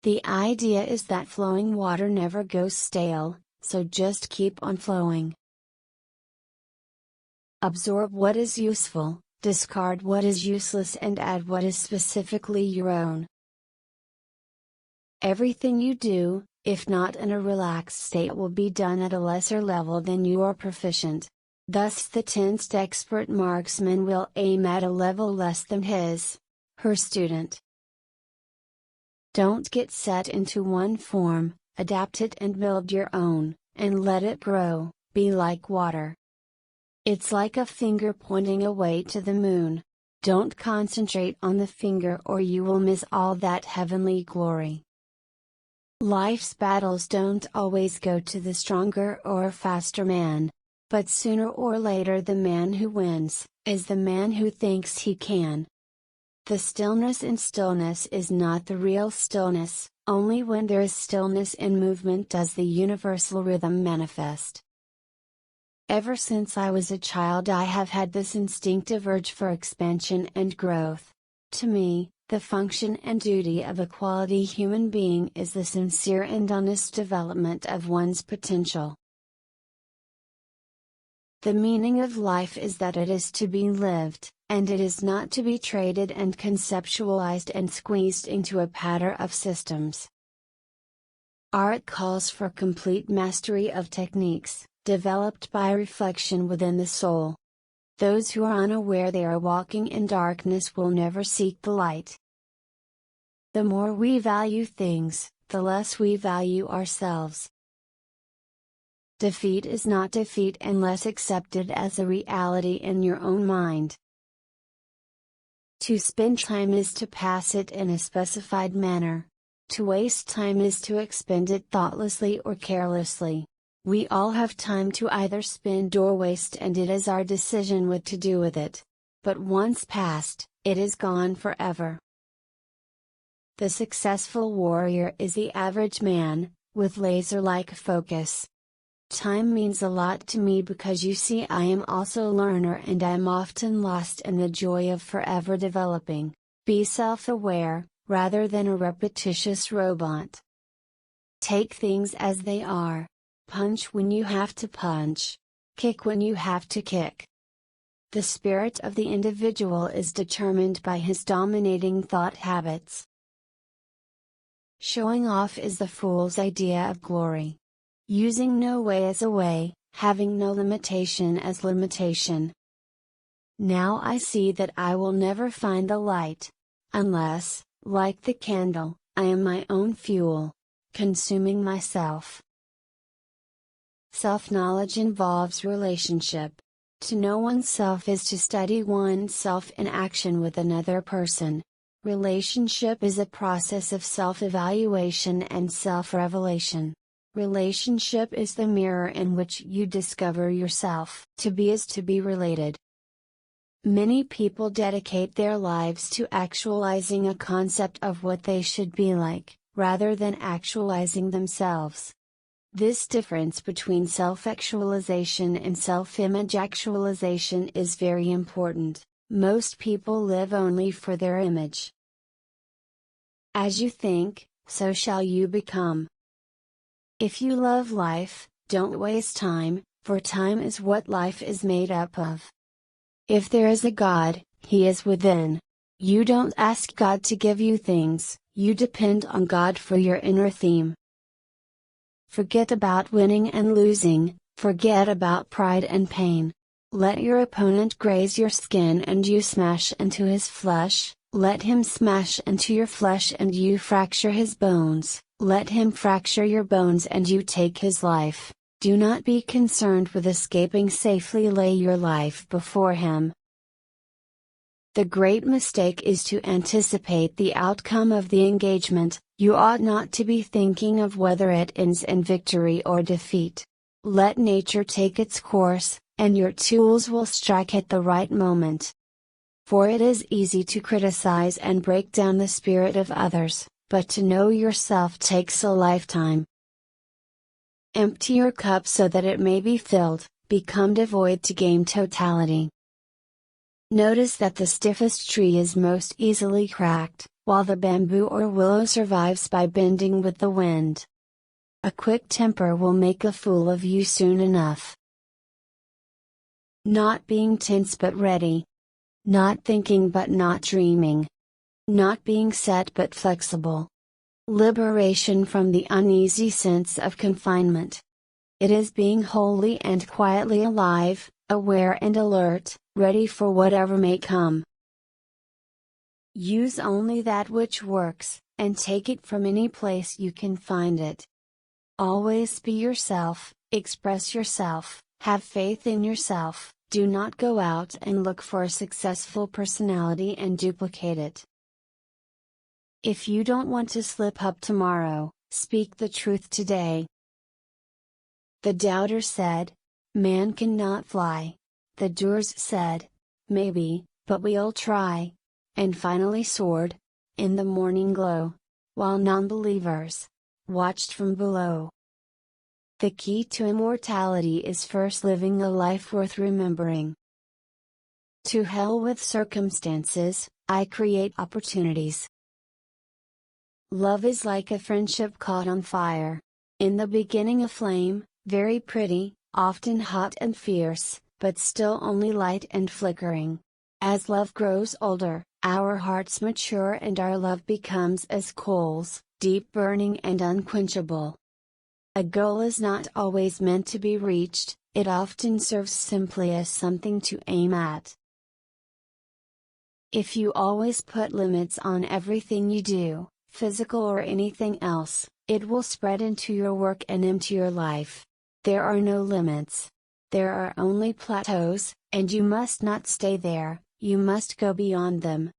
The idea is that flowing water never goes stale, so just keep on flowing. Absorb what is useful, discard what is useless, and add what is specifically your own. Everything you do, if not in a relaxed state, will be done at a lesser level than you are proficient. Thus the tensed expert marksman will aim at a level less than her student. Don't get set into one form, adapt it and build your own, and let it grow. Be like water. It's like a finger pointing away to the moon. Don't concentrate on the finger or you will miss all that heavenly glory. Life's battles don't always go to the stronger or faster man. But sooner or later the man who wins, is the man who thinks he can. The stillness in stillness is not the real stillness, only when there is stillness in movement does the universal rhythm manifest. Ever since I was a child I have had this instinctive urge for expansion and growth. To me, the function and duty of a quality human being is the sincere and honest development of one's potential. The meaning of life is that it is to be lived, and it is not to be traded and conceptualized and squeezed into a pattern of systems. Art calls for complete mastery of techniques, developed by reflection within the soul. Those who are unaware they are walking in darkness will never seek the light. The more we value things, the less we value ourselves. Defeat is not defeat unless accepted as a reality in your own mind. To spend time is to pass it in a specified manner. To waste time is to expend it thoughtlessly or carelessly. We all have time to either spend or waste, and it is our decision what to do with it. But once passed, it is gone forever. The successful warrior is the average man, with laser-like focus. Time means a lot to me because you see I am also a learner and I am often lost in the joy of forever developing. Be self-aware, rather than a repetitious robot. Take things as they are. Punch when you have to punch. Kick when you have to kick. The spirit of the individual is determined by his dominating thought habits. Showing off is the fool's idea of glory. Using no way as a way, having no limitation as limitation. Now I see that I will never find the light, unless, like the candle, I am my own fuel, consuming myself. Self-knowledge involves relationship. To know oneself is to study oneself in action with another person. Relationship is a process of self-evaluation and self-revelation. Relationship is the mirror in which you discover yourself. To be is to be related. Many people dedicate their lives to actualizing a concept of what they should be like, rather than actualizing themselves. This difference between self-actualization and self-image actualization is very important. Most people live only for their image. As you think, so shall you become. If you love life, don't waste time, for time is what life is made up of. If there is a God, He is within. You don't ask God to give you things, you depend on God for your inner theme. Forget about winning and losing, forget about pride and pain. Let your opponent graze your skin and you smash into his flesh, let him smash into your flesh and you fracture his bones. Let him fracture your bones and you take his life. Do not be concerned with escaping safely, lay your life before him. The great mistake is to anticipate the outcome of the engagement. You ought not to be thinking of whether it ends in victory or defeat. Let nature take its course, and your tools will strike at the right moment. For it is easy to criticize and break down the spirit of others, but to know yourself takes a lifetime. Empty your cup so that it may be filled, become devoid to gain totality. Notice that the stiffest tree is most easily cracked, while the bamboo or willow survives by bending with the wind. A quick temper will make a fool of you soon enough. Not being tense but ready. Not thinking but not dreaming. Not being set but flexible. Liberation from the uneasy sense of confinement. It is being wholly and quietly alive, aware and alert, ready for whatever may come. Use only that which works, and take it from any place you can find it. Always be yourself, express yourself, have faith in yourself, do not go out and look for a successful personality and duplicate it. If you don't want to slip up tomorrow, speak the truth today. The doubter said, "Man cannot fly." The doers said, "Maybe, but we'll try," and finally soared, in the morning glow, while non-believers watched from below. The key to immortality is first living a life worth remembering. To hell with circumstances, I create opportunities. Love is like a friendship caught on fire. In the beginning a flame, very pretty, often hot and fierce, but still only light and flickering. As love grows older, our hearts mature and our love becomes as coals, deep burning and unquenchable. A goal is not always meant to be reached, it often serves simply as something to aim at. If you always put limits on everything you do, physical or anything else, it will spread into your work and into your life. There are no limits. There are only plateaus, and you must not stay there, you must go beyond them.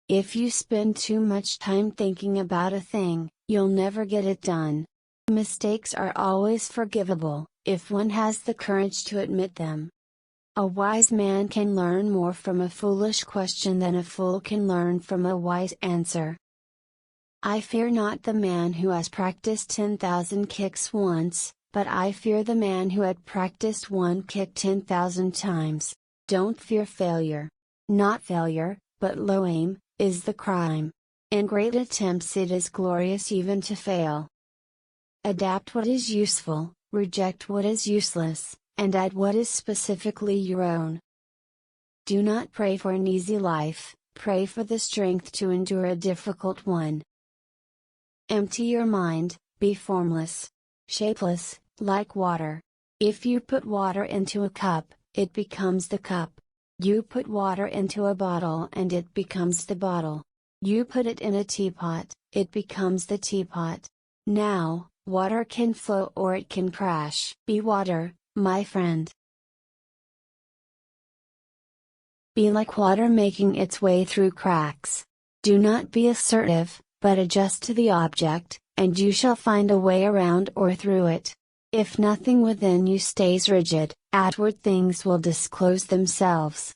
If you spend too much time thinking about a thing, you'll never get it done. Mistakes are always forgivable, if one has the courage to admit them. A wise man can learn more from a foolish question than a fool can learn from a wise answer. I fear not the man who has practiced 10,000 kicks once, but I fear the man who had practiced one kick 10,000 times. Don't fear failure. Not failure, but low aim, is the crime. In great attempts it is glorious even to fail. Adapt what is useful, reject what is useless, and add what is specifically your own. Do not pray for an easy life, pray for the strength to endure a difficult one. Empty your mind, be formless, shapeless, like water. If you put water into a cup, it becomes the cup. You put water into a bottle and it becomes the bottle. You put it in a teapot, it becomes the teapot. Now, water can flow or it can crash. Be water, my friend. Be like water making its way through cracks. Do not be assertive, but adjust to the object, and you shall find a way around or through it. If nothing within you stays rigid, outward things will disclose themselves.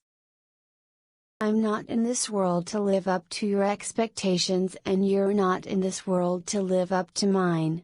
I'm not in this world to live up to your expectations and you're not in this world to live up to mine.